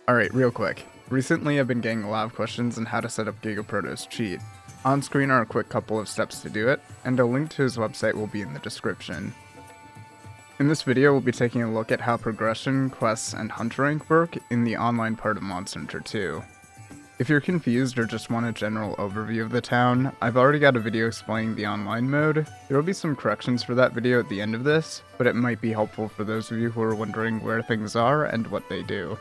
Alright, real quick. Recently I've been getting a lot of questions on how to set up Gigaproto's cheat. On screen are a quick couple of steps to do it, and a link to his website will be in the description. In this video we'll be taking a look at how progression, quests, and hunt rank work in the online part of Monster Hunter 2. If you're confused or just want a general overview of the town, I've already got a video explaining the online mode. There will be some corrections for that video at the end of this, but it might be helpful for those of you who are wondering where things are and what they do.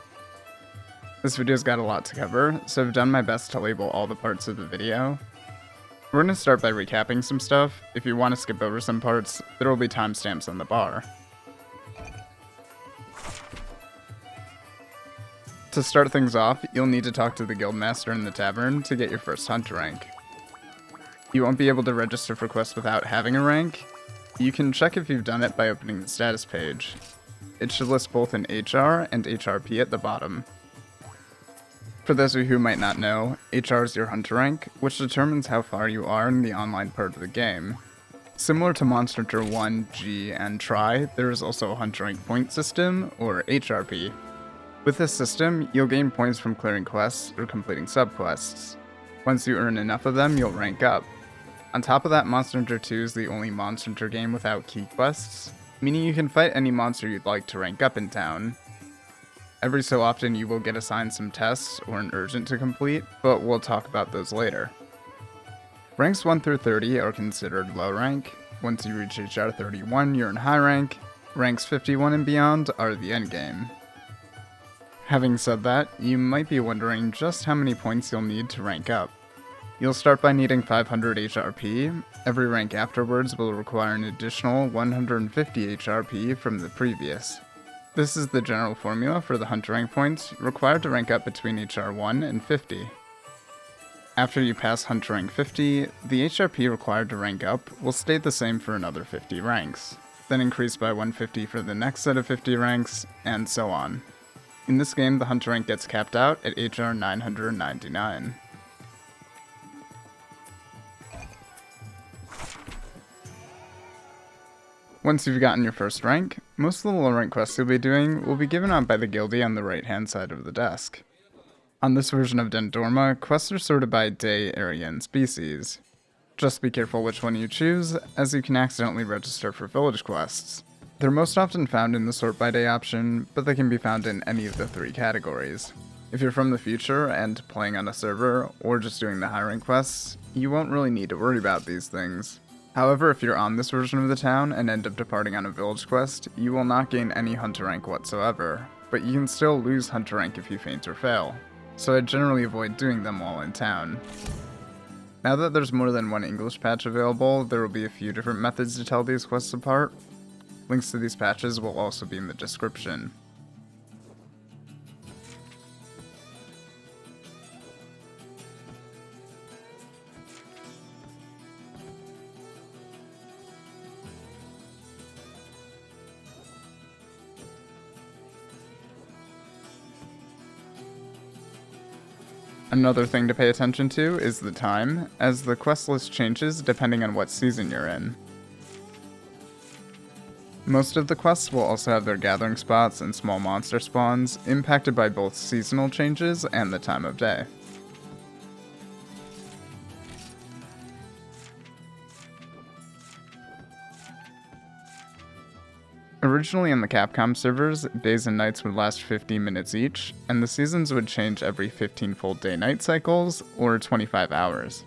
This video's got a lot to cover, so I've done my best to label all the parts of the video. We're going to start by recapping some stuff. If you want to skip over some parts, there will be timestamps on the bar. To start things off, you'll need to talk to the guildmaster in the tavern to get your first hunt rank. You won't be able to register for quests without having a rank. You can check if you've done it by opening the status page. It should list both an HR and HRP at the bottom. For those of you who might not know, HR is your hunter rank, which determines how far you are in the online part of the game. Similar to Monster Hunter 1, G, and Tri, there is also a hunter rank point system, or HRP. With this system, you'll gain points from clearing quests or completing subquests. Once you earn enough of them, you'll rank up. On top of that, Monster Hunter 2 is the only Monster Hunter game without key quests, meaning you can fight any monster you'd like to rank up in town. Every so often you will get assigned some tests or an urgent to complete, but we'll talk about those later. Ranks 1 through 30 are considered low rank. Once you reach HR 31, you're in high rank. Ranks 51 and beyond are the endgame. Having said that, you might be wondering just how many points you'll need to rank up. You'll start by needing 500 HRP. Every rank afterwards will require an additional 150 HRP from the previous. This is the general formula for the hunter rank points required to rank up between HR 1 and 50. After you pass hunter rank 50, the HRP required to rank up will stay the same for another 50 ranks, then increase by 150 for the next set of 50 ranks, and so on. In this game, the hunter rank gets capped out at HR 999. Once you've gotten your first rank, most of the low rank quests you'll be doing will be given out by the guildie on the right hand side of the desk. On this version of Dendorma, quests are sorted by day, area, and species. Just be careful which one you choose, as you can accidentally register for village quests. They're most often found in the sort by day option, but they can be found in any of the three categories. If you're from the future and playing on a server, or just doing the high rank quests, you won't really need to worry about these things. However, if you're on this version of the town and end up departing on a village quest, you will not gain any hunter rank whatsoever, but you can still lose hunter rank if you faint or fail, so I generally avoid doing them while in town. Now that there's more than one English patch available, there will be a few different methods to tell these quests apart. Links to these patches will also be in the description. Another thing to pay attention to is the time, as the quest list changes depending on what season you're in. Most of the quests will also have their gathering spots and small monster spawns impacted by both seasonal changes and the time of day. Originally on the Capcom servers, days and nights would last 15 minutes each, and the seasons would change every 15 full day-night cycles, or 25 hours.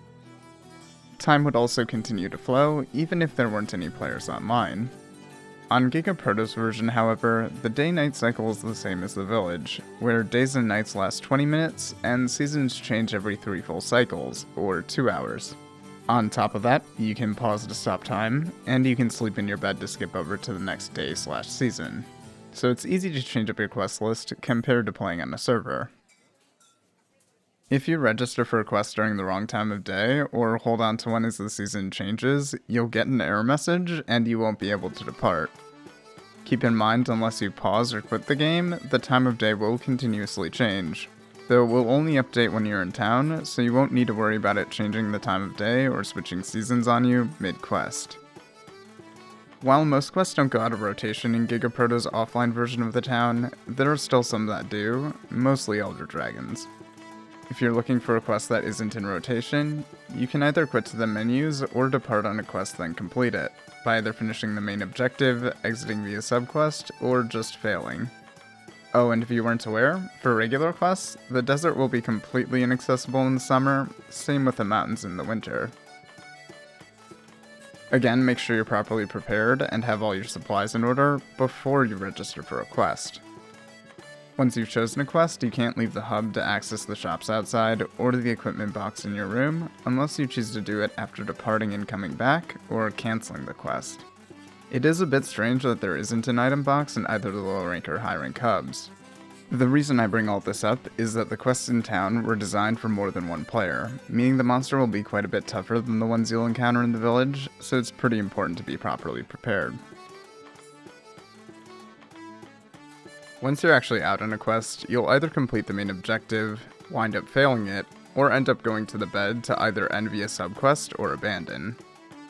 Time would also continue to flow, even if there weren't any players online. On Gigaproto's version, however, the day-night cycle is the same as the village, where days and nights last 20 minutes, and seasons change every 3 full cycles, or 2 hours. On top of that, you can pause to stop time, and you can sleep in your bed to skip over to the next day/season. So it's easy to change up your quest list compared to playing on a server. If you register for a quest during the wrong time of day, or hold on to one as the season changes, you'll get an error message, and you won't be able to depart. Keep in mind, unless you pause or quit the game, the time of day will continuously change. Though it will only update when you're in town, so you won't need to worry about it changing the time of day or switching seasons on you mid-quest. While most quests don't go out of rotation in Gigaproto's offline version of the town, there are still some that do, mostly Elder Dragons. If you're looking for a quest that isn't in rotation, you can either quit to the menus or depart on a quest then complete it, by either finishing the main objective, exiting via subquest, or just failing. Oh, and if you weren't aware, for regular quests, the desert will be completely inaccessible in the summer, same with the mountains in the winter. Again, make sure you're properly prepared and have all your supplies in order before you register for a quest. Once you've chosen a quest, you can't leave the hub to access the shops outside or the equipment box in your room unless you choose to do it after departing and coming back, or canceling the quest. It is a bit strange that there isn't an item box in either the low rank or high rank hubs. The reason I bring all this up is that the quests in town were designed for more than one player, meaning the monster will be quite a bit tougher than the ones you'll encounter in the village, so it's pretty important to be properly prepared. Once you're actually out on a quest, you'll either complete the main objective, wind up failing it, or end up going to the bed to either end via subquest or abandon.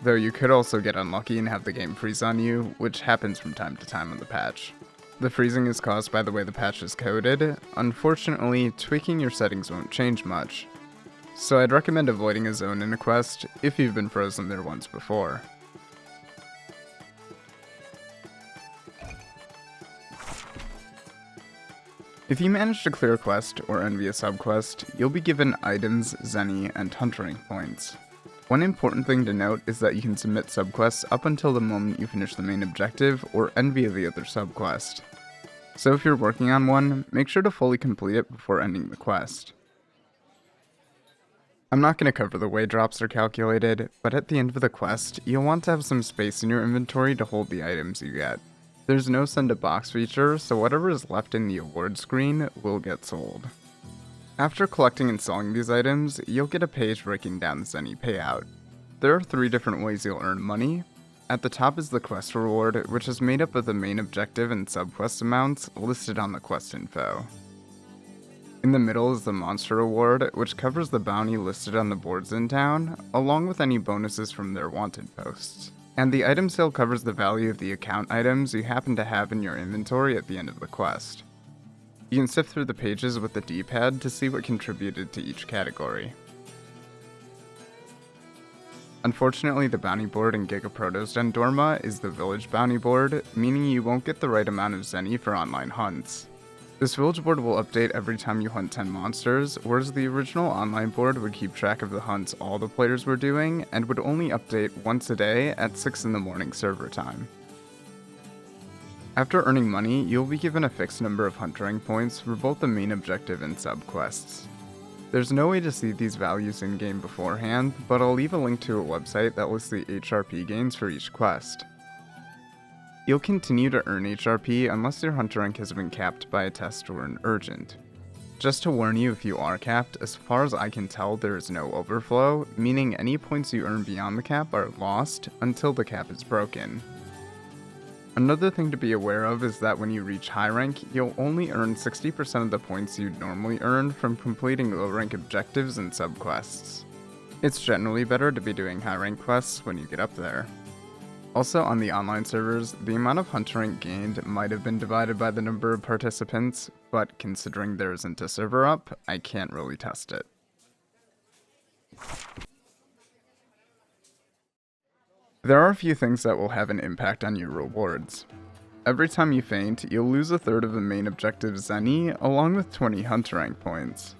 Though you could also get unlucky and have the game freeze on you, which happens from time to time on the patch. The freezing is caused by the way the patch is coded. Unfortunately, tweaking your settings won't change much, so I'd recommend avoiding a zone in a quest if you've been frozen there once before. If you manage to clear a quest or end via subquest, you'll be given items, zenny, and hunt rank points. One important thing to note is that you can submit subquests up until the moment you finish the main objective or end via the other subquest. So if you're working on one, make sure to fully complete it before ending the quest. I'm not going to cover the way drops are calculated, but at the end of the quest, you'll want to have some space in your inventory to hold the items you get. There's no send a box feature, so whatever is left in the award screen will get sold. After collecting and selling these items, you'll get a page breaking down the zenny payout. There are 3 different ways you'll earn money. At the top is the quest reward, which is made up of the main objective and subquest amounts listed on the quest info. In the middle is the monster reward, which covers the bounty listed on the boards in town, along with any bonuses from their wanted posts. And the item sale covers the value of the account items you happen to have in your inventory at the end of the quest. You can sift through the pages with the D-pad to see what contributed to each category. Unfortunately, the bounty board in Gigaproto's Dendorma is the village bounty board, meaning you won't get the right amount of zenny for online hunts. This village board will update every time you hunt 10 monsters, whereas the original online board would keep track of the hunts all the players were doing, and would only update once a day at 6 in the morning server time. After earning money, you'll be given a fixed number of hunt rank points for both the main objective and subquests. There's no way to see these values in-game beforehand, but I'll leave a link to a website that lists the HRP gains for each quest. You'll continue to earn HRP unless your hunter rank has been capped by a test or an urgent. Just to warn you, if you are capped, as far as I can tell there is no overflow, meaning any points you earn beyond the cap are lost until the cap is broken. Another thing to be aware of is that when you reach high rank, you'll only earn 60% of the points you'd normally earn from completing low rank objectives and subquests. It's generally better to be doing high rank quests when you get up there. Also, on the online servers, the amount of hunter rank gained might have been divided by the number of participants, but considering there isn't a server up, I can't really test it. There are a few things that will have an impact on your rewards. Every time you faint, you'll lose a third of the main objective zenny, along with 20 hunter rank points.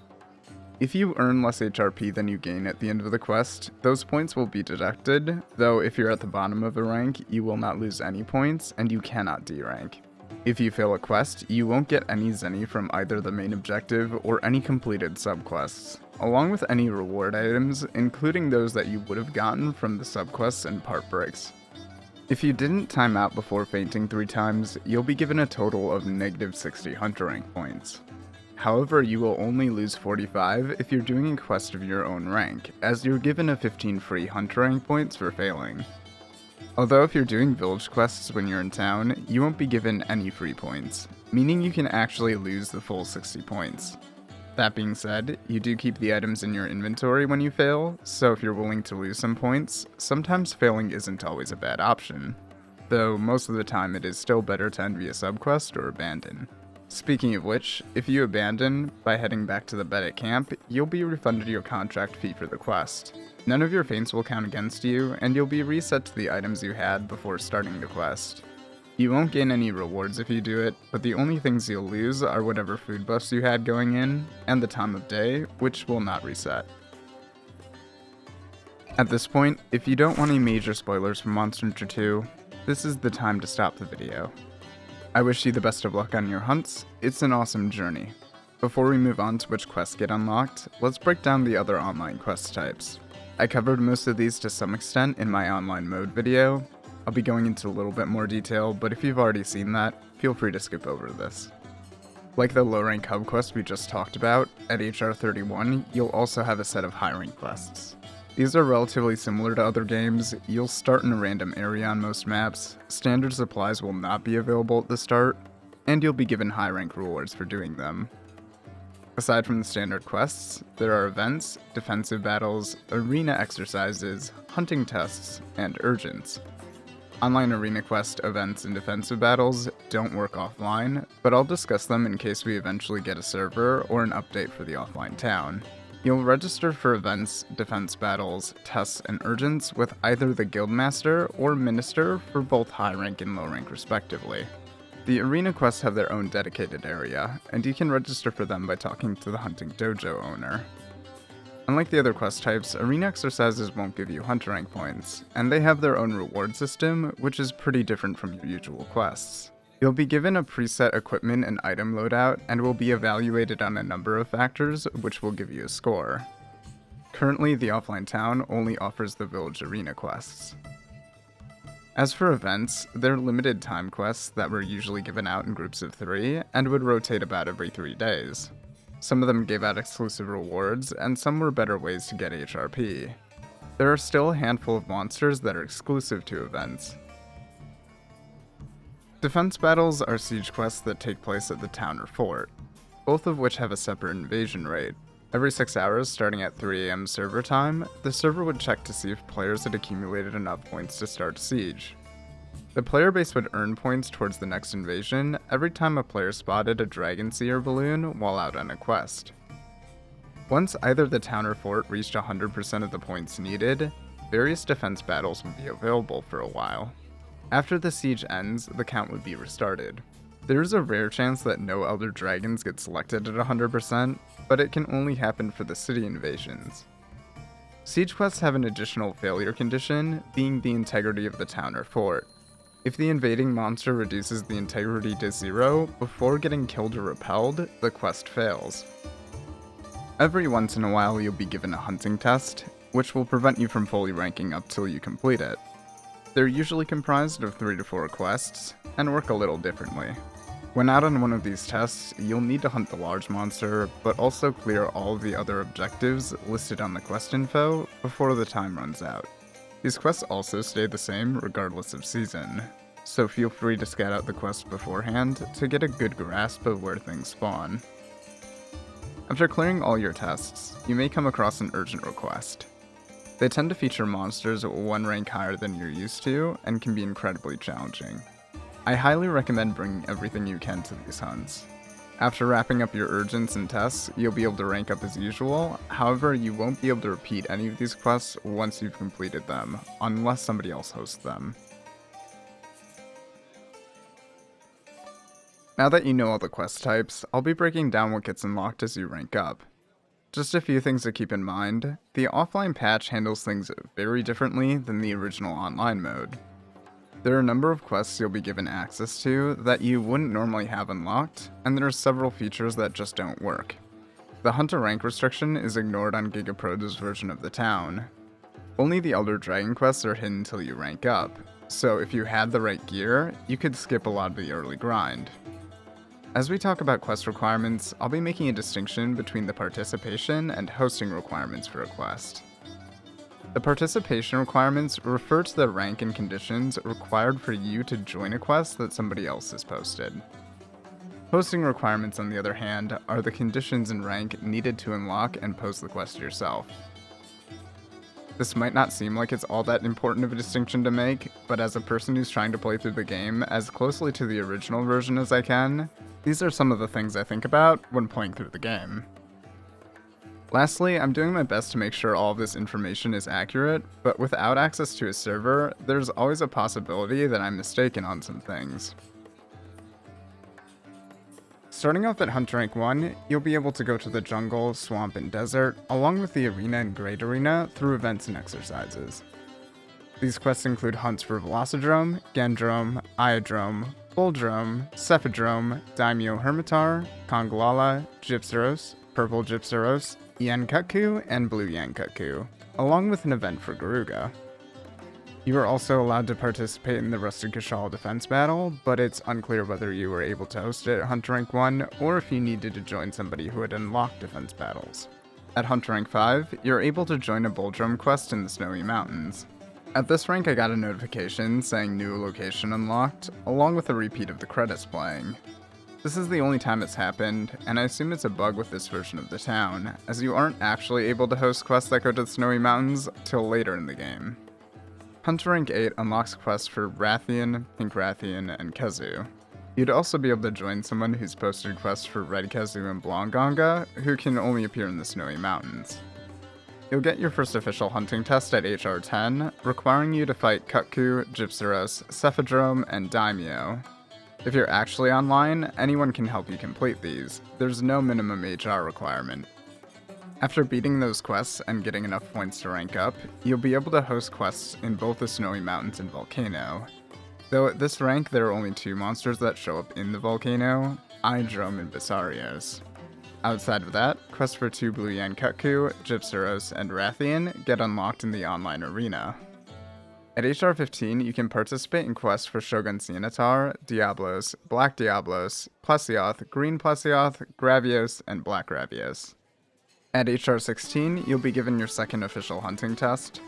If you earn less HRP than you gain at the end of the quest, those points will be deducted, though if you're at the bottom of a rank, you will not lose any points, and you cannot D-rank. If you fail a quest, you won't get any zenny from either the main objective or any completed subquests, along with any reward items, including those that you would have gotten from the subquests and part breaks. If you didn't time out before fainting 3 times, you'll be given a total of negative 60 hunter rank points. However, you will only lose 45 if you're doing a quest of your own rank, as you're given a 15 free hunter rank points for failing. Although if you're doing village quests when you're in town, you won't be given any free points, meaning you can actually lose the full 60 points. That being said, you do keep the items in your inventory when you fail, so if you're willing to lose some points, sometimes failing isn't always a bad option. though most of the time it is still better to end via subquest or abandon. Speaking of which, if you abandon by heading back to the bed at camp, you'll be refunded your contract fee for the quest. None of your feints will count against you, and you'll be reset to the items you had before starting the quest. You won't gain any rewards if you do it, but the only things you'll lose are whatever food buffs you had going in, and the time of day, which will not reset. At this point, if you don't want any major spoilers from Monster Hunter 2, this is the time to stop the video. I wish you the best of luck on your hunts, it's an awesome journey. Before we move on to which quests get unlocked, let's break down the other online quest types. I covered most of these to some extent in my online mode video. I'll be going into a little bit more detail, but if you've already seen that, feel free to skip over this. Like the low rank hub quest we just talked about, at HR 31, you'll also have a set of high rank quests. These are relatively similar to other games. You'll start in a random area on most maps, standard supplies will not be available at the start, and you'll be given high rank rewards for doing them. Aside from the standard quests, there are events, defensive battles, arena exercises, hunting tests, and urgents. Online arena quest events and defensive battles don't work offline, but I'll discuss them in case we eventually get a server or an update for the offline town. You'll register for events, defense battles, tests, and urgents with either the Guildmaster or Minister for both high rank and low rank respectively. The arena quests have their own dedicated area, and you can register for them by talking to the hunting dojo owner. Unlike the other quest types, arena exercises won't give you hunter rank points, and they have their own reward system, which is pretty different from your usual quests. You'll be given a preset equipment and item loadout, and will be evaluated on a number of factors, which will give you a score. Currently, the offline town only offers the village arena quests. As for events, they're limited time quests that were usually given out in groups of 3, and would rotate about every 3 days. Some of them gave out exclusive rewards, and some were better ways to get HRP. There are still a handful of monsters that are exclusive to events. Defense battles are siege quests that take place at the town or fort, both of which have a separate invasion rate. Every 6 hours, starting at 3 AM server time, the server would check to see if players had accumulated enough points to start a siege. The player base would earn points towards the next invasion every time a player spotted a dragon seer balloon while out on a quest. Once either the town or fort reached 100% of the points needed, various defense battles would be available for a while. After the siege ends, the count would be restarted. There is a rare chance that no Elder Dragons get selected at 100%, but it can only happen for the city invasions. Siege quests have an additional failure condition, being the integrity of the town or fort. If the invading monster reduces the integrity to 0 before getting killed or repelled, the quest fails. Every once in a while you'll be given a hunting test, which will prevent you from fully ranking up till you complete it. They're usually comprised of 3 to 4 quests, and work a little differently. When out on one of these tests, you'll need to hunt the large monster, but also clear all of the other objectives listed on the quest info before the time runs out. These quests also stay the same regardless of season, so feel free to scout out the quest beforehand to get a good grasp of where things spawn. After clearing all your tests, you may come across an urgent request. They tend to feature monsters 1 rank higher than you're used to, and can be incredibly challenging. I highly recommend bringing everything you can to these hunts. After wrapping up your urgents and tests, you'll be able to rank up as usual, however you won't be able to repeat any of these quests once you've completed them, unless somebody else hosts them. Now that you know all the quest types, I'll be breaking down what gets unlocked as you rank up. Just a few things to keep in mind, the offline patch handles things very differently than the original online mode. There are a number of quests you'll be given access to that you wouldn't normally have unlocked, and there are several features that just don't work. The hunter rank restriction is ignored on Gigaproto's version of the town. Only the Elder Dragon quests are hidden until you rank up, so if you had the right gear, you could skip a lot of the early grind. As we talk about quest requirements, I'll be making a distinction between the participation and hosting requirements for a quest. The participation requirements refer to the rank and conditions required for you to join a quest that somebody else has posted. Hosting requirements, on the other hand, are the conditions and rank needed to unlock and post the quest yourself. This might not seem like it's all that important of a distinction to make, but as a person who's trying to play through the game as closely to the original version as I can, these are some of the things I think about when playing through the game. Lastly, I'm doing my best to make sure all of this information is accurate, but without access to a server, there's always a possibility that I'm mistaken on some things. Starting off at Hunter Rank 1, you'll be able to go to the jungle, swamp, and desert, along with the arena and great arena through events and exercises. These quests include hunts for Velocidrome, Gendrome, Iodrome, Buldrome, Cephadrome, Daimyo Hermitar, Conglala, Gypsaros, Purple Gypsaros, Yankutku, and Blue Yankutku, along with an event for Garuga. You are also allowed to participate in the Rusted Kashal defense battle, but it's unclear whether you were able to host it at Hunter Rank 1 or if you needed to join somebody who had unlocked defense battles. At Hunter Rank 5, you're able to join a Buldrome quest in the Snowy Mountains. At this rank, I got a notification saying new location unlocked, along with a repeat of the credits playing. This is the only time it's happened, and I assume it's a bug with this version of the town, as you aren't actually able to host quests that go to the Snowy Mountains till later in the game. Hunter Rank 8 unlocks quests for Rathian, Pink Rathian, and Kezu. You'd also be able to join someone who's posted quests for Red Kezu and Blonganga, who can only appear in the Snowy Mountains. You'll get your first official hunting test at HR 10, requiring you to fight Kutku, Gypsaros, Cephadrome, and Daimyo. If you're actually online, anyone can help you complete these. There's no minimum HR requirement. After beating those quests and getting enough points to rank up, you'll be able to host quests in both the Snowy Mountains and Volcano. Though at this rank, there are only 2 monsters that show up in the Volcano, Iodrome and Basarios. Outside of that, quests for 2 Blue Yankutku, Gypsaros, and Rathian get unlocked in the online arena. At HR 15, you can participate in quests for Shogun Cianatar, Diablos, Black Diablos, Plesioth, Green Plesioth, Gravios, and Black Gravios. At HR 16, you'll be given your second official hunting test.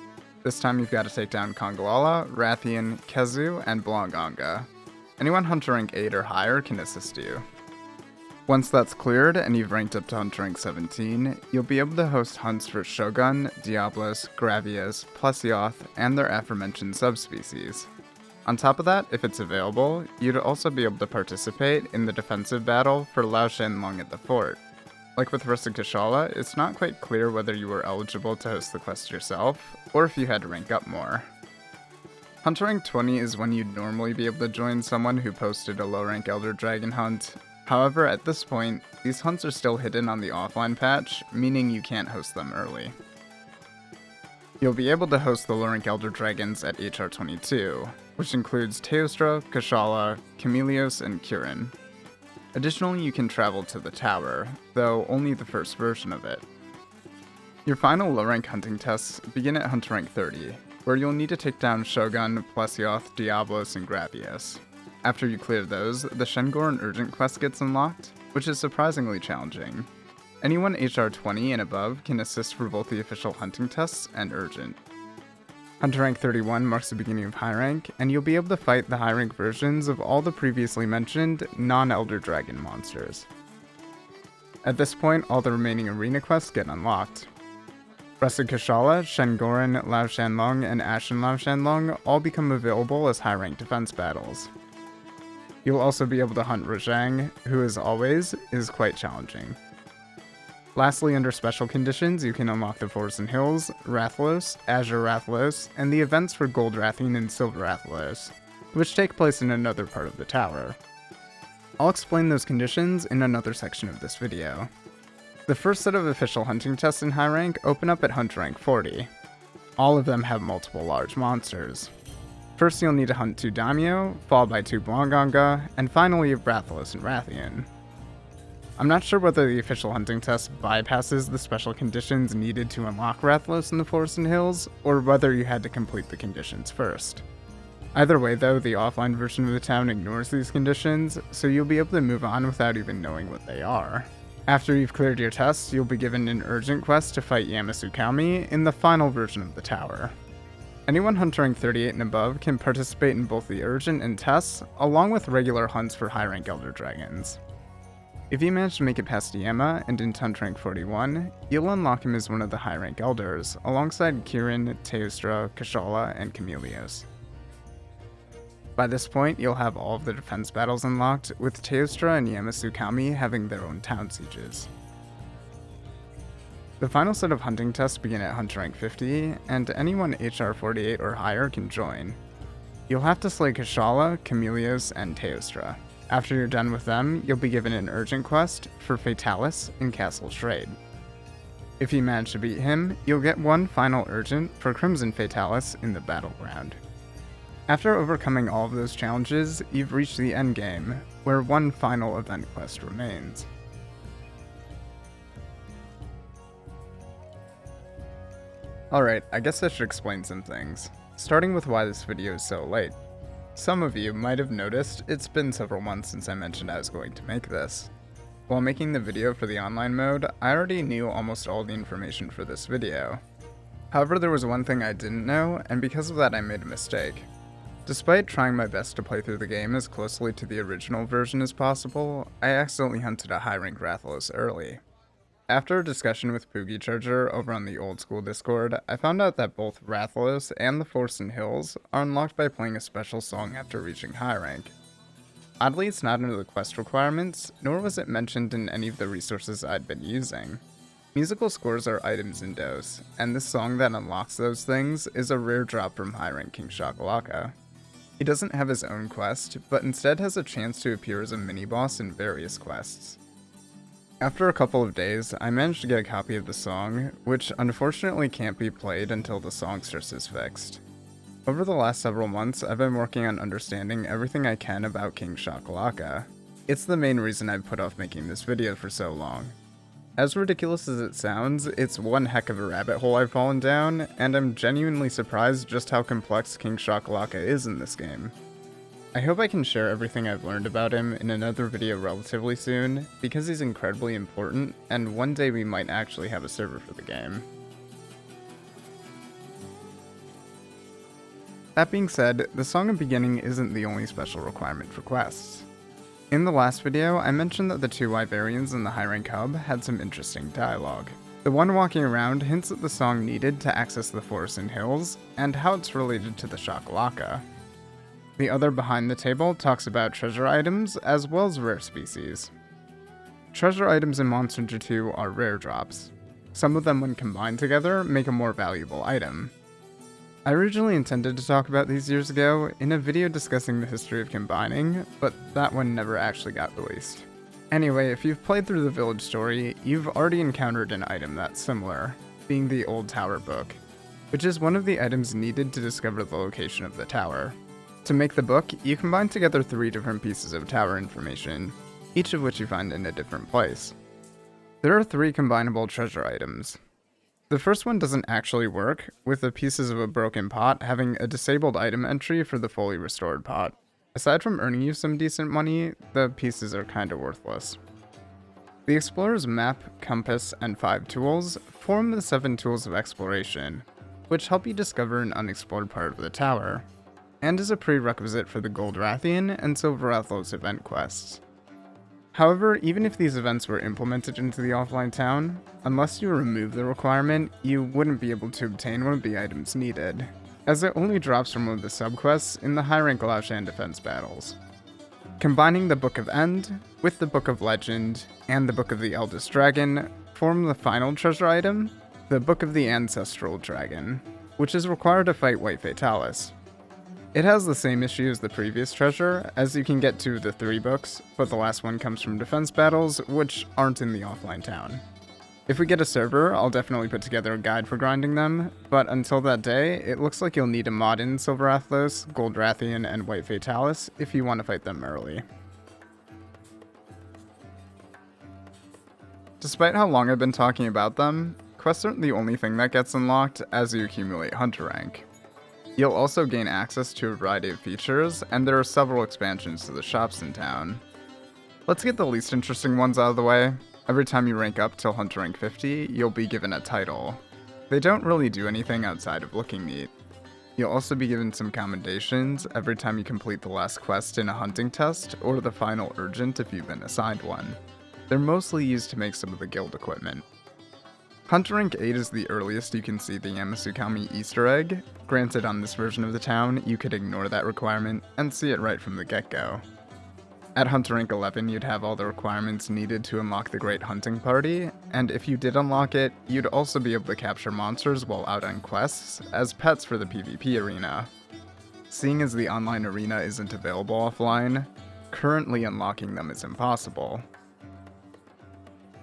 This time you've got to take down Conglala, Rathian, Kezu, and Blonganga. Anyone Hunter Rank 8 or higher can assist you. Once that's cleared and you've ranked up to Hunter Rank 17, you'll be able to host hunts for Shogun, Diablos, Gravios, Plesioth, and their aforementioned subspecies. On top of that, if it's available, you'd also be able to participate in the defensive battle for Lao Shanlong at the fort. Like with Rusted Kashala, it's not quite clear whether you were eligible to host the quest yourself, or if you had to rank up more. Hunter Rank 20 is when you'd normally be able to join someone who posted a low-rank Elder Dragon hunt. However, at this point, these hunts are still hidden on the offline patch, meaning you can't host them early. You'll be able to host the low-rank Elder Dragons at HR 22, which includes Teostra, Kashala, Chameleos, and Kirin. Additionally, you can travel to the tower, though only the first version of it. Your final low-rank hunting tests begin at Hunter Rank 30, where you'll need to take down Shogun, Plesioth, Diablos, and Gravios. After you clear those, the Shengoran Urgent quest gets unlocked, which is surprisingly challenging. Anyone HR 20 and above can assist for both the official hunting tests and Urgent. Hunter Rank 31 marks the beginning of High Rank, and you'll be able to fight the High Rank versions of all the previously mentioned non-Elder Dragon monsters. At this point, all the remaining arena quests get unlocked. Rusted Kashala, Shengoran, Lao Shanlong, and Ashen Lao Shanlong all become available as High Rank defense battles. You'll also be able to hunt Rajang, who as always, is quite challenging. Lastly, under special conditions, you can unlock the Forest and Hills, Rathalos, Azure Rathalos, and the events for Gold Rathian and Silver Rathalos, which take place in another part of the tower. I'll explain those conditions in another section of this video. The first set of official hunting tests in High Rank open up at Hunter Rank 40. All of them have multiple large monsters. First, you'll need to hunt 2 Daimyo, followed by 2 Blonganga, and finally Rathalos and Rathian. I'm not sure whether the official hunting test bypasses the special conditions needed to unlock Rathalos in the Forest and Hills, or whether you had to complete the conditions first. Either way though, the offline version of the town ignores these conditions, so you'll be able to move on without even knowing what they are. After you've cleared your tests, you'll be given an urgent quest to fight Yamasukami in the final version of the tower. Anyone Hunter Rank 38 and above can participate in both the urgent and tests, along with regular hunts for high rank Elder Dragons. If you manage to make it past Yama and into Hunt Rank 41, you'll unlock him as one of the high rank elders, alongside Kirin, Teostra, Kashala, and Chameleos. By this point, you'll have all of the defense battles unlocked, with Teostra and Yamasukami having their own town sieges. The final set of hunting tests begin at Hunt Rank 50, and anyone HR 48 or higher can join. You'll have to slay Kashala, Chameleos, and Teostra. After you're done with them, you'll be given an urgent quest for Fatalis in Castle Trade. If you manage to beat him, you'll get one final urgent for Crimson Fatalis in the battleground. After overcoming all of those challenges, you've reached the endgame, where one final event quest remains. Alright, I guess I should explain some things, starting with why this video is so late. Some of you might have noticed it's been several months since I mentioned I was going to make this. While making the video for the online mode, I already knew almost all the information for this video. However, there was one thing I didn't know, and because of that I made a mistake. Despite trying my best to play through the game as closely to the original version as possible, I accidentally hunted a high rank Rathalos early. After a discussion with Poogie Charger over on the old school Discord, I found out that both Rathalos and the Forest and Hills are unlocked by playing a special song after reaching high rank. Oddly, it's not under the quest requirements, nor was it mentioned in any of the resources I'd been using. Musical scores are items in DOS, and this song that unlocks those things is a rare drop from high rank King Shakalaka. He doesn't have his own quest, but instead has a chance to appear as a mini-boss in various quests. After a couple of days, I managed to get a copy of the song, which unfortunately can't be played until the songstress is fixed. Over the last several months, I've been working on understanding everything I can about King Shakalaka. It's the main reason I've put off making this video for so long. As ridiculous as it sounds, it's one heck of a rabbit hole I've fallen down, and I'm genuinely surprised just how complex King Shakalaka is in this game. I hope I can share everything I've learned about him in another video relatively soon, because he's incredibly important, and one day we might actually have a server for the game. That being said, the Song of Beginning isn't the only special requirement for quests. In the last video, I mentioned that the two Wyverians in the high rank hub had some interesting dialogue. The one walking around hints at the song needed to access the Forest and Hills, and how it's related to the Shakalaka. The other behind the table talks about treasure items as well as rare species. Treasure items in Monster Hunter 2 are rare drops. Some of them when combined together make a more valuable item. I originally intended to talk about these years ago in a video discussing the history of combining, but that one never actually got released. Anyway, if you've played through the village story, you've already encountered an item that's similar, being the Old Tower Book, which is one of the items needed to discover the location of the tower. To make the book, you combine together 3 different pieces of tower information, each of which you find in a different place. There are 3 combinable treasure items. The first one doesn't actually work, with the pieces of a broken pot having a disabled item entry for the fully restored pot. Aside from earning you some decent money, the pieces are kinda worthless. The explorer's map, compass, and 5 tools form the 7 tools of exploration, which help you discover an unexplored part of the tower, and is a prerequisite for the Gold Rathian and Silver Rathalos event quests. However, even if these events were implemented into the offline town, unless you remove the requirement, you wouldn't be able to obtain one of the items needed, as it only drops from one of the subquests in the high rank Laoshan defense battles. Combining the Book of End with the Book of Legend and the Book of the Eldest Dragon form the final treasure item, the Book of the Ancestral Dragon, which is required to fight White Fatalis. It has the same issue as the previous treasure, as you can get 2 of the 3 books, but the last one comes from defense battles, which aren't in the offline town. If we get a server, I'll definitely put together a guide for grinding them, but until that day, it looks like you'll need to mod in Silver Rathalos, Gold Rathian, and White Fatalis if you want to fight them early. Despite how long I've been talking about them, quests aren't the only thing that gets unlocked as you accumulate Hunter rank. You'll also gain access to a variety of features, and there are several expansions to the shops in town. Let's get the least interesting ones out of the way. Every time you rank up till Hunter rank 50, you'll be given a title. They don't really do anything outside of looking neat. You'll also be given some commendations every time you complete the last quest in a hunting test, or the final urgent if you've been assigned one. They're mostly used to make some of the guild equipment. Hunter Rank 8 is the earliest you can see the Yamasukami Easter egg. Granted, on this version of the town, you could ignore that requirement and see it right from the get-go. At Hunter Rank 11, you'd have all the requirements needed to unlock the Great Hunting Party, and if you did unlock it, you'd also be able to capture monsters while out on quests as pets for the PvP arena. Seeing as the online arena isn't available offline, currently unlocking them is impossible.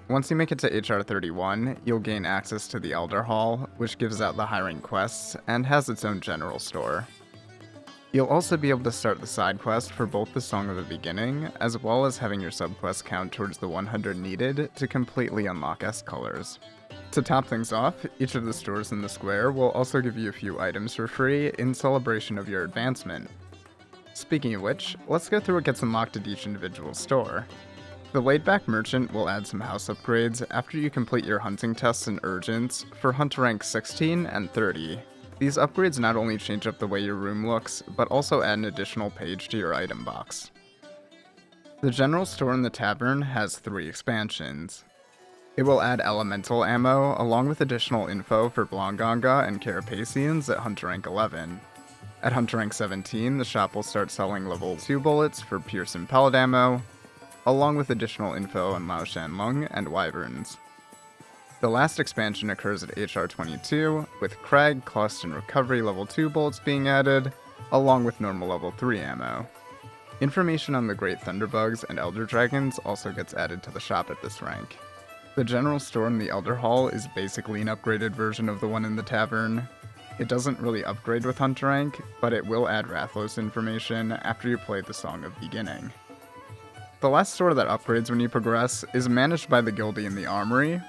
Once you make it to HR 31, you'll gain access to the Elder Hall, which gives out the high rank quests and has its own general store. You'll also be able to start the side quest for both the Song of the Beginning, as well as having your subquest count towards the 100 needed to completely unlock S-Colors. To top things off, each of the stores in the square will also give you a few items for free in celebration of your advancement. Speaking of which, let's go through what gets unlocked at each individual store. The laid-back merchant will add some house upgrades after you complete your hunting tests and urgents for Hunter Rank 16 and 30. These upgrades not only change up the way your room looks, but also add an additional page to your item box. The general store in the tavern has 3 expansions. It will add elemental ammo, along with additional info for Blonganga and Carapaceans at Hunter Rank 11. At Hunter Rank 17, the shop will start selling level 2 bullets for Pierce and Pellet ammo, along with additional info on Lao Shan Lung and Wyverns. The last expansion occurs at HR 22, with Crag, Clust, and Recovery level 2 bullets being added, along with normal level 3 ammo. Information on the Great Thunderbugs and Elder Dragons also gets added to the shop at this rank. The general store in the Elder Hall is basically an upgraded version of the one in the tavern. It doesn't really upgrade with Hunter Rank, but it will add Rathlos information after you play the Song of Beginning. The last store that upgrades when you progress is managed by the Guildie in the Armory.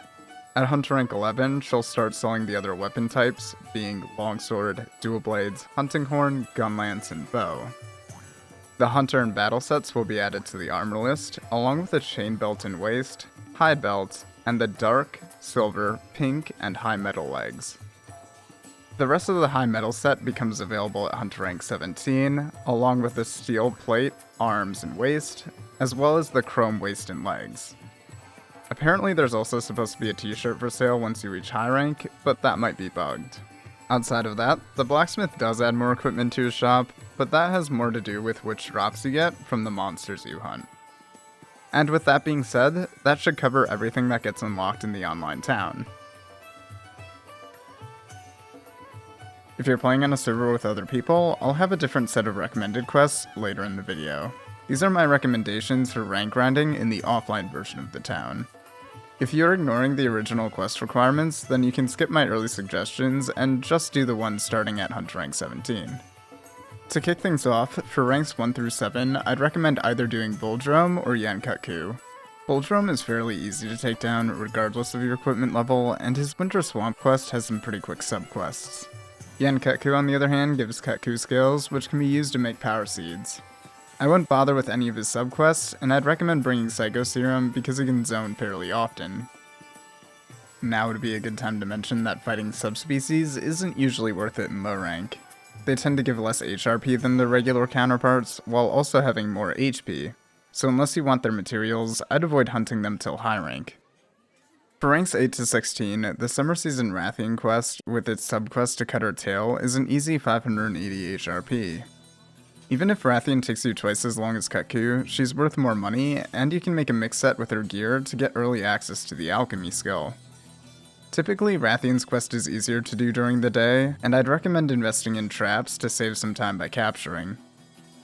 At Hunter Rank 11, she'll start selling the other weapon types, being Longsword, Dual Blades, Hunting Horn, Gun Lance, and Bow. The Hunter and Battle sets will be added to the armor list, along with a Chain Belt and Waist, High Belt, and the Dark, Silver, Pink, and High Metal legs. The rest of the High Metal set becomes available at Hunter Rank 17, along with the Steel Plate, Arms, and Waist, as well as the Chrome Waist and Legs. Apparently there's also supposed to be a t-shirt for sale once you reach high rank, but that might be bugged. Outside of that, the blacksmith does add more equipment to his shop, but that has more to do with which drops you get from the monsters you hunt. And with that being said, that should cover everything that gets unlocked in the online town. If you're playing on a server with other people, I'll have a different set of recommended quests later in the video. These are my recommendations for rank grinding in the offline version of the town. If you're ignoring the original quest requirements, then you can skip my early suggestions and just do the ones starting at Hunter Rank 17. To kick things off, for ranks 1 through 7, I'd recommend either doing Buldrome or Yankutku. Buldrome is fairly easy to take down regardless of your equipment level, and his Winter Swamp quest has some pretty quick subquests. Yankutku, on the other hand, gives Kutku skills, which can be used to make power seeds. I wouldn't bother with any of his subquests, and I'd recommend bringing Psycho Serum because he can zone fairly often. Now would be a good time to mention that fighting subspecies isn't usually worth it in low rank. They tend to give less HRP than their regular counterparts, while also having more HP, so unless you want their materials, I'd avoid hunting them till high rank. For ranks 8 to 16, the Summer Season Rathian quest, with its subquest to cut her tail, is an easy 580 HRP. Even if Rathian takes you twice as long as Kutku, she's worth more money, and you can make a mix set with her gear to get early access to the alchemy skill. Typically, Rathian's quest is easier to do during the day, and I'd recommend investing in traps to save some time by capturing.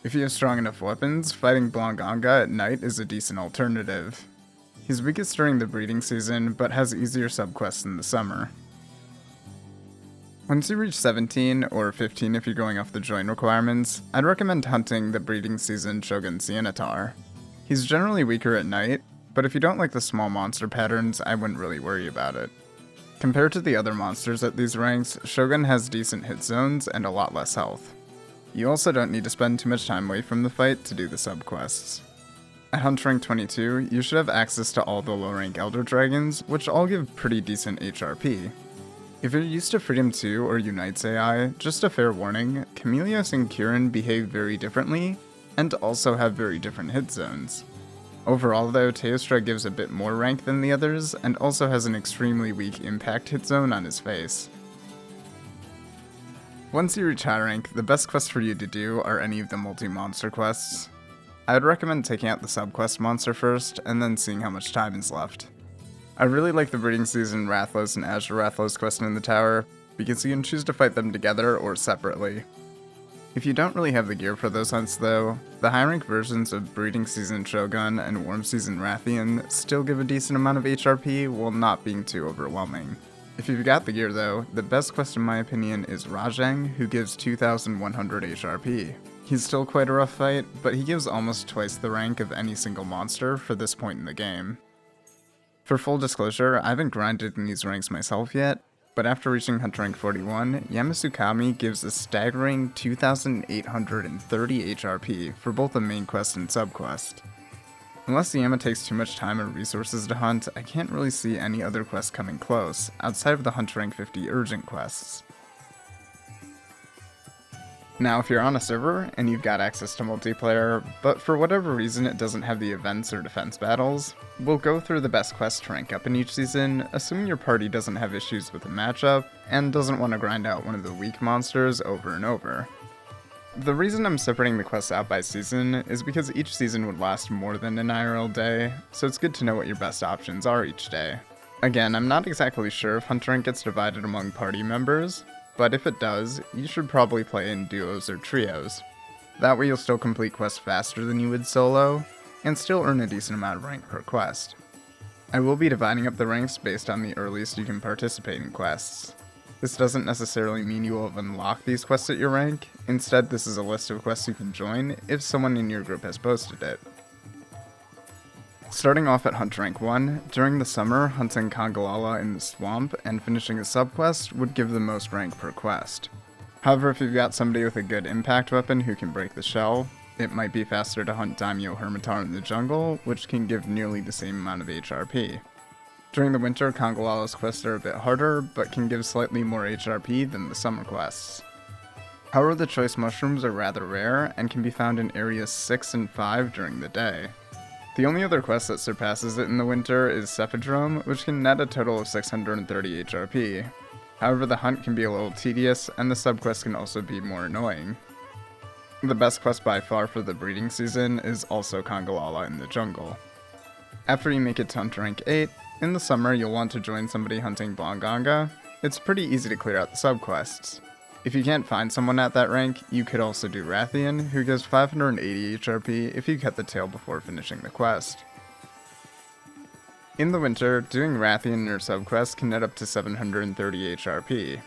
If you have strong enough weapons, fighting Blonganga at night is a decent alternative. He's weakest during the breeding season, but has easier subquests in the summer. Once you reach 17, or 15 if you're going off the join requirements, I'd recommend hunting the breeding season Shogun Cianatar. He's generally weaker at night, but if you don't like the small monster patterns, I wouldn't really worry about it. Compared to the other monsters at these ranks, Shogun has decent hit zones and a lot less health. You also don't need to spend too much time away from the fight to do the subquests. At Hunter Rank 22, you should have access to all the low rank Elder Dragons, which all give pretty decent HRP. If you're used to Freedom 2 or Unite's AI, just a fair warning, Chameleos and Kirin behave very differently, and also have very different hit zones. Overall though, Teostra gives a bit more rank than the others, and also has an extremely weak impact hit zone on his face. Once you reach high rank, the best quests for you to do are any of the multi-monster quests. I would recommend taking out the subquest monster first, and then seeing how much time is left. I really like the Breeding Season Rathlos and Azure Rathlos quest in the tower, because you can choose to fight them together or separately. If you don't really have the gear for those hunts though, the high rank versions of Breeding Season Shogun and Warm Season Rathian still give a decent amount of HRP while not being too overwhelming. If you've got the gear though, the best quest in my opinion is Rajang, who gives 2100 HRP. He's still quite a rough fight, but he gives almost twice the rank of any single monster for this point in the game. For full disclosure, I haven't grinded in these ranks myself yet, but after reaching Hunter rank 41, Yamasukami gives a staggering 2830 HRP for both the main quest and subquest. Unless the Yama takes too much time or resources to hunt, I can't really see any other quests coming close, outside of the Hunter rank 50 urgent quests. Now if you're on a server, and you've got access to multiplayer, but for whatever reason it doesn't have the events or defense battles, we'll go through the best quests to rank up in each season, assuming your party doesn't have issues with the matchup, and doesn't want to grind out one of the weak monsters over and over. The reason I'm separating the quests out by season is because each season would last more than an IRL day, so it's good to know what your best options are each day. Again, I'm not exactly sure if Hunter rank gets divided among party members, but if it does, you should probably play in duos or trios. That way you'll still complete quests faster than you would solo, and still earn a decent amount of rank per quest. I will be dividing up the ranks based on the earliest you can participate in quests. This doesn't necessarily mean you will have unlocked these quests at your rank, instead this is a list of quests you can join if someone in your group has posted it. Starting off at Hunter rank 1, during the summer, hunting Kongalala in the swamp and finishing a subquest would give the most rank per quest. However, if you've got somebody with a good impact weapon who can break the shell, it might be faster to hunt Daimyo Hermitar in the jungle, which can give nearly the same amount of HRP. During the winter, Kongalala's quests are a bit harder, but can give slightly more HRP than the summer quests. However, the choice mushrooms are rather rare and can be found in areas 6 and 5 during the day. The only other quest that surpasses it in the winter is Cephadrome, which can net a total of 630 HRP. However, the hunt can be a little tedious, and the subquest can also be more annoying. The best quest by far for the breeding season is also Kongalala in the jungle. After you make it to Hunter rank 8, in the summer you'll want to join somebody hunting Blanganga. It's pretty easy to clear out the subquests. If you can't find someone at that rank, you could also do Rathian, who gives 580 HRP if you cut the tail before finishing the quest. In the winter, doing Rathian in your subquest can net up to 730 HRP.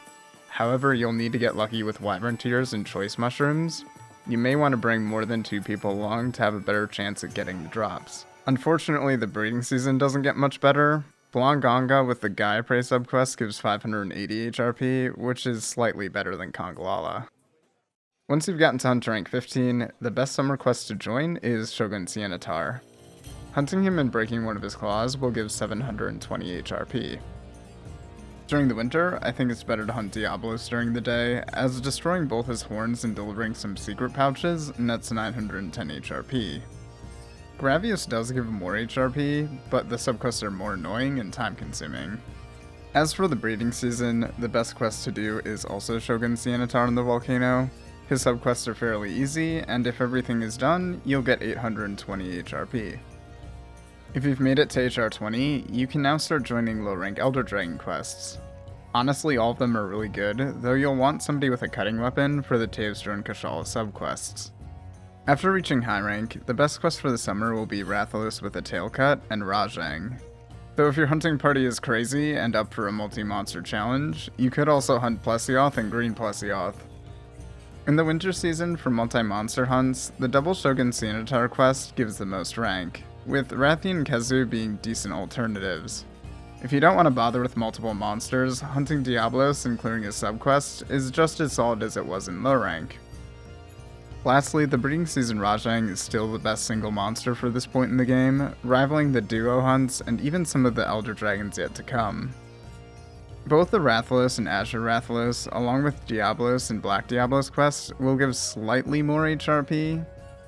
However, you'll need to get lucky with Wyvern Tears and Choice Mushrooms. You may want to bring more than 2 people along to have a better chance at getting the drops. Unfortunately, the breeding season doesn't get much better. Blanganga with the Gaia Prey subquest gives 580 HRP, which is slightly better than Kongalala. Once you've gotten to Hunter rank 15, the best summer quest to join is Shogun Sianatar. Hunting him and breaking one of his claws will give 720 HRP. During the winter, I think it's better to hunt Diablos during the day, as destroying both his horns and delivering some secret pouches nets 910 HRP. Gravius does give more HRP, but the subquests are more annoying and time-consuming. As for the breeding season, the best quest to do is also Shogun Sianatar in the volcano. His subquests are fairly easy, and if everything is done, you'll get 820 HRP. If you've made it to HR 20, you can now start joining low-rank Elder Dragon quests. Honestly, all of them are really good, though you'll want somebody with a cutting weapon for the Teostra and Kashala subquests. After reaching high rank, the best quest for the summer will be Rathalos with a tail cut and Rajang. Though if your hunting party is crazy and up for a multi-monster challenge, you could also hunt Plesioth and Green Plesioth. In the winter season for multi-monster hunts, the double Shogun Sianatar quest gives the most rank, with Rathi and Kezu being decent alternatives. If you don't want to bother with multiple monsters, hunting Diablos and clearing his subquest is just as solid as it was in low rank. Lastly, the breeding season Rajang is still the best single monster for this point in the game, rivaling the duo hunts and even some of the Elder Dragons yet to come. Both the Rathalos and Azure Rathalos, along with Diablos and Black Diablos quests, will give slightly more HRP.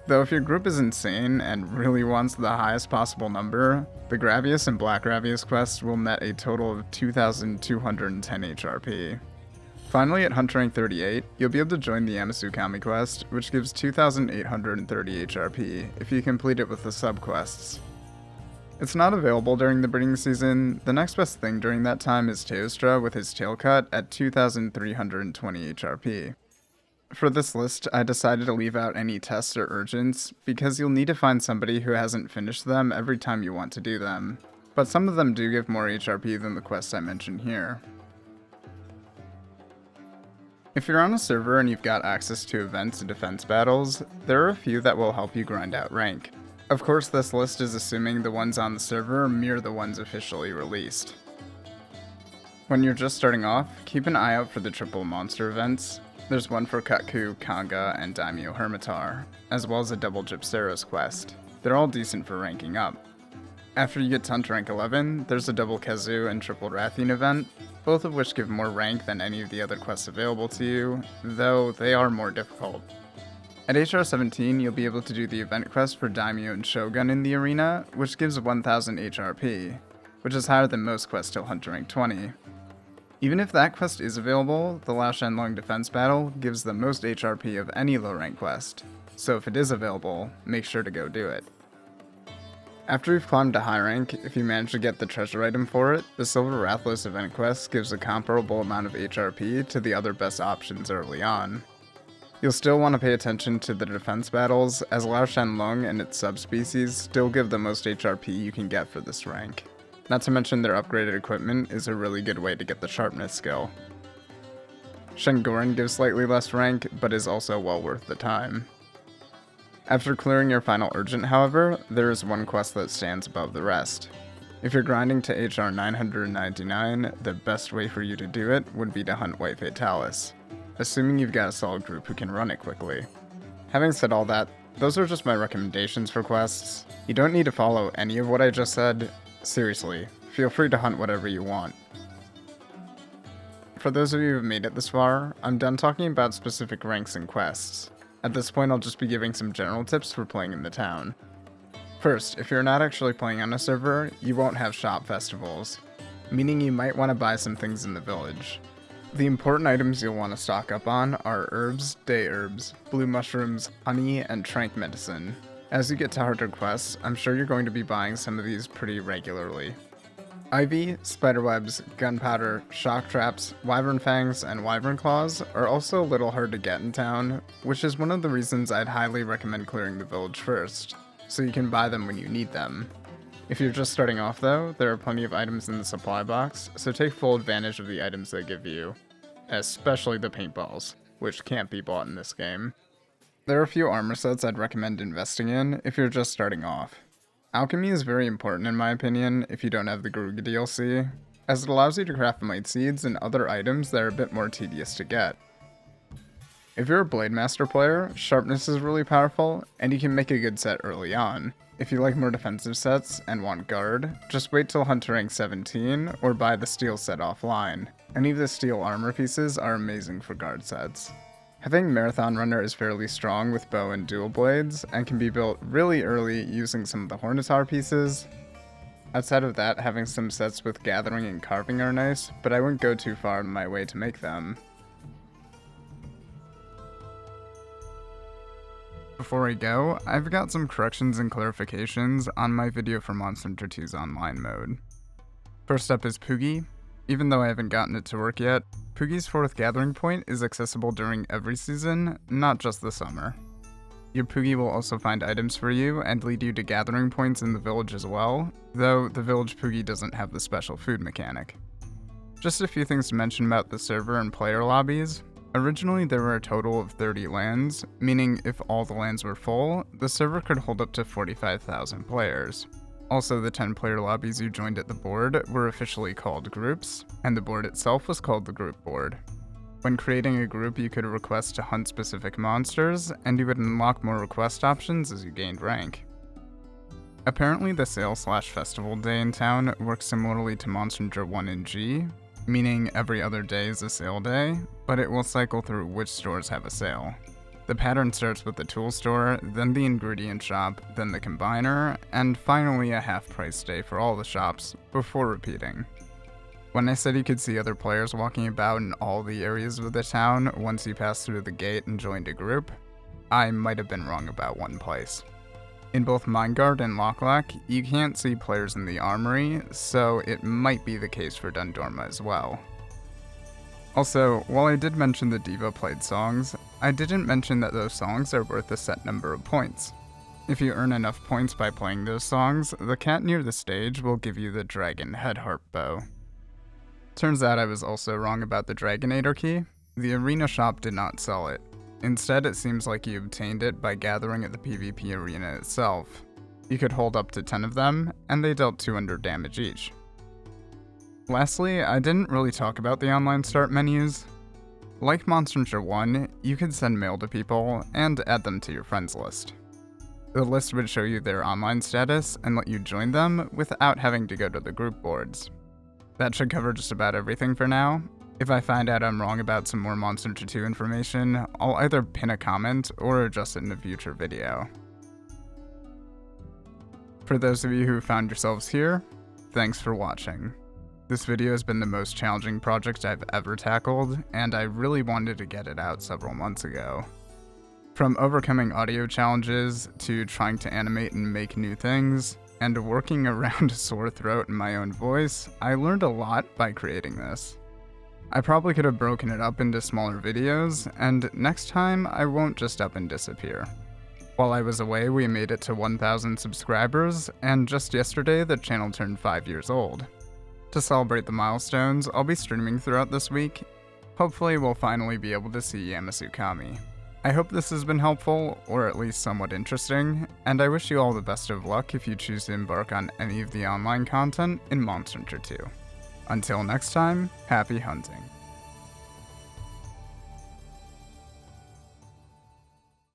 Though if your group is insane and really wants the highest possible number, the Gravius and Black Gravius quests will net a total of 2,210 HRP. Finally, at Hunter Rank 38, you'll be able to join the Yamasukami quest, which gives 2,830 HRP if you complete it with the sub-quests. It's not available during the breeding season. The next best thing during that time is Teostra with his tail cut at 2,320 HRP. For this list, I decided to leave out any tests or urgents, because you'll need to find somebody who hasn't finished them every time you want to do them. But some of them do give more HRP than the quests I mentioned here. If you're on a server and you've got access to events and defense battles, there are a few that will help you grind out rank. Of course, this list is assuming the ones on the server mirror the ones officially released. When you're just starting off, keep an eye out for the triple monster events. There's one for Katku, Kanga, and Daimyo Hermitar, as well as a double Gypceros quest. They're all decent for ranking up. After you get to Hunter Rank 11, there's a double Kezu and triple Rathian event, both of which give more rank than any of the other quests available to you, though they are more difficult. At HR 17, you'll be able to do the event quest for Daimyo and Shogun in the arena, which gives 1000 HRP, which is higher than most quests till Hunter Rank 20. Even if that quest is available, the Lao Shenlong defense battle gives the most HRP of any low rank quest, so if it is available, make sure to go do it. After you've climbed to high rank, if you manage to get the treasure item for it, the Silver Rathlos event quest gives a comparable amount of HRP to the other best options early on. You'll still want to pay attention to the defense battles, as Lao Shenlong and its subspecies still give the most HRP you can get for this rank. Not to mention their upgraded equipment is a really good way to get the sharpness skill. Shengoran gives slightly less rank, but is also well worth the time. After clearing your final urgent, however, there is one quest that stands above the rest. If you're grinding to HR 999, the best way for you to do it would be to hunt White Fatalis, assuming you've got a solid group who can run it quickly. Having said all that, those are just my recommendations for quests. You don't need to follow any of what I just said. Seriously, feel free to hunt whatever you want. For those of you who have made it this far, I'm done talking about specific ranks and quests. At this point, I'll just be giving some general tips for playing in the town. First, if you're not actually playing on a server, you won't have shop festivals, meaning you might want to buy some things in the village. The important items you'll want to stock up on are herbs, day herbs, blue mushrooms, honey, and trank medicine. As you get to harder quests, I'm sure you're going to be buying some of these pretty regularly. Ivy, spiderwebs, gunpowder, shock traps, wyvern fangs, and wyvern claws are also a little hard to get in town, which is one of the reasons I'd highly recommend clearing the village first, so you can buy them when you need them. If you're just starting off though, there are plenty of items in the supply box, so take full advantage of the items they give you, especially the paintballs, which can't be bought in this game. There are a few armor sets I'd recommend investing in if you're just starting off. Alchemy is very important in my opinion if you don't have the Garuga DLC, as it allows you to craft might seeds and other items that are a bit more tedious to get. If you're a Blade Master player, sharpness is really powerful, and you can make a good set early on. If you like more defensive sets and want guard, just wait till Hunter Rank 17 or buy the steel set offline. Any of the steel armor pieces are amazing for guard sets. Having Marathon Runner is fairly strong with bow and dual blades, and can be built really early using some of the Hornitar pieces. Outside of that, having some sets with gathering and carving are nice, but I wouldn't go too far on my way to make them. Before I go, I've got some corrections and clarifications on my video for Monster Hunter 2's online mode. First up is Poogie. Even though I haven't gotten it to work yet, Poogie's 4th gathering point is accessible during every season, not just the summer. Your Poogie will also find items for you and lead you to gathering points in the village as well, though the village Poogie doesn't have the special food mechanic. Just a few things to mention about the server and player lobbies. Originally there were a total of 30 lands, meaning if all the lands were full, the server could hold up to 45,000 players. Also, the 10 player lobbies you joined at the board were officially called groups, and the board itself was called the group board. When creating a group, you could request to hunt specific monsters, and you would unlock more request options as you gained rank. Apparently, the sale/festival day in town works similarly to Monster Hunter 1 and G, meaning every other day is a sale day, but it will cycle through which stores have a sale. The pattern starts with the tool store, then the ingredient shop, then the combiner, and finally a half-price day for all the shops, before repeating. When I said you could see other players walking about in all the areas of the town once you passed through the gate and joined a group, I might have been wrong about one place. In both Minegard and Locklack, you can't see players in the armory, so it might be the case for Dundorma as well. Also, while I did mention the Diva played songs, I didn't mention that those songs are worth a set number of points. If you earn enough points by playing those songs, the cat near the stage will give you the Dragon Head Harp Bow. Turns out I was also wrong about the Dragonator key. The arena shop did not sell it. Instead, it seems like you obtained it by gathering at the PvP arena itself. You could hold up to 10 of them, and they dealt 200 damage each. Lastly, I didn't really talk about the online start menus. Like Monster Hunter 1, you could send mail to people and add them to your friends list. The list would show you their online status and let you join them without having to go to the group boards. That should cover just about everything for now. If I find out I'm wrong about some more Monster Hunter 2 information, I'll either pin a comment or adjust it in a future video. For those of you who found yourselves here, thanks for watching. This video has been the most challenging project I've ever tackled, and I really wanted to get it out several months ago. From overcoming audio challenges, to trying to animate and make new things, and working around a sore throat and my own voice, I learned a lot by creating this. I probably could have broken it up into smaller videos, and next time I won't just up and disappear. While I was away, we made it to 1,000 subscribers, and just yesterday the channel turned 5 years old. To celebrate the milestones, I'll be streaming throughout this week. Hopefully we'll finally be able to see Yamasukami. I hope this has been helpful, or at least somewhat interesting, and I wish you all the best of luck if you choose to embark on any of the online content in Monster Hunter 2. Until next time, happy hunting.